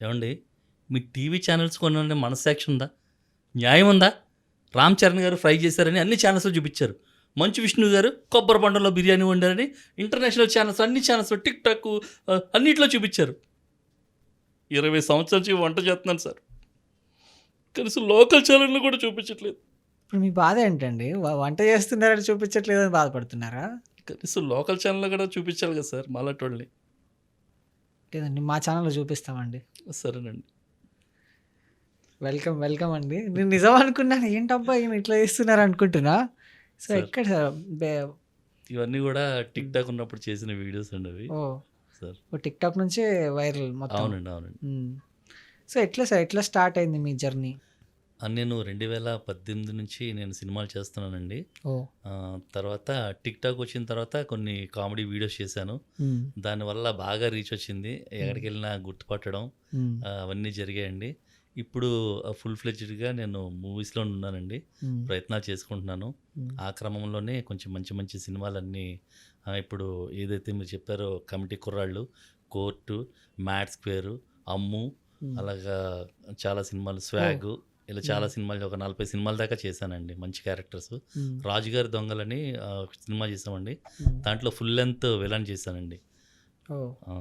ఏవండి మీ TV channels కొనే మనస్సాక్షి ఉందా? న్యాయం ఉందా? రామ్ చరణ్ గారు ఫ్రై చేశారని అన్ని ఛానల్స్‌లో చూపిచ్చారు. మంచు విష్ణు గారు కొబ్బరి బండలో బిర్యానీ వండారని ఇంటర్నేషనల్ ఛానల్స్ అన్ని ఛానల్స్‌లో టిక్ టాక్ అన్నిట్లో చూపిచ్చారు. 20 సంవత్సరాల నుంచి వంట చేస్తున్నాను సార్. కనీసం లోకల్ ఛానల్‌లో కూడా చూపించట్లేదు. ఇప్పుడు మీ బాధ ఏంటండి? వంట చేస్తున్నారని చూపించట్లేదని బాధపడుతున్నారా? కనీసం లోకల్ ఛానల్‌లో కూడా చూపించాలి కదా సార్ మాలాటోళ్ళని. లేదండి, మా ఛానల్‌లో చూపిస్తామండి. సరేనండి. వెల్కమ్, వెల్కమ్ అండి. నేను నిజం అనుకున్నాను. ఏంటబ్బా ఈయన ఇట్లా చేస్తున్నారు అనుకుంటున్నా. సో సార్ ఎక్కడ బే ఇవన్నీ కూడా టిక్ టాక్ ఉన్నప్పుడు చేసిన వీడియోస్ అండి అవి. ఓహ్! సార్ టిక్‌టాక్ నుంచే వైరల్ మొత్తం. అవునండి. అవునండి. హ్మ్. సో ఎట్లా సార్, ఎట్లా స్టార్ట్ అయింది మీ జర్నీ? నేను 2018 నుంచి నేను సినిమాలు చేస్తున్నానండి. ఓహ్! తర్వాత టిక్ టాక్ వచ్చిన తర్వాత కొన్ని కామెడీ వీడియోస్ చేశాను. హ్మ్. దానివల్ల బాగా రీచ్ వచ్చింది. హ్మ్. ఎక్కడికెళ్ళినా గుర్తుపట్టడం హ్మ్. అవన్నీ జరిగాయండి. ఇప్పుడు ఫుల్ ఫ్లెడ్జ్డ్‌గా నేను మూవీస్‌లో ఉన్నానండి. హ్మ్. ప్రయత్నాలు చేసుకుంటున్నాను. హ్మ్. ఆ క్రమంలోనే కొంచెం మంచి మంచి సినిమాలన్నీ ఇప్పుడు ఏదైతే మీరు చెప్పారో కమిటీ కుర్రాళ్ళు, కోర్టు, మ్యాడ్ స్క్వేరు, అమ్ము, హ్మ్. అలాగా చాలా సినిమాలు, ఓహ్! స్వాగు, ఇలా చాలా హ్మ్. సినిమాలు ఒక 40 సినిమాల దాకా చేశానండి. మంచి క్యారెక్టర్స్. హ్మ్. రాజుగారి దొంగలని సినిమా చేసామండి. హ్మ్. దాంట్లో ఫుల్ లెంత్ విలన్ చేశానండి. ఓహ్! ఆ!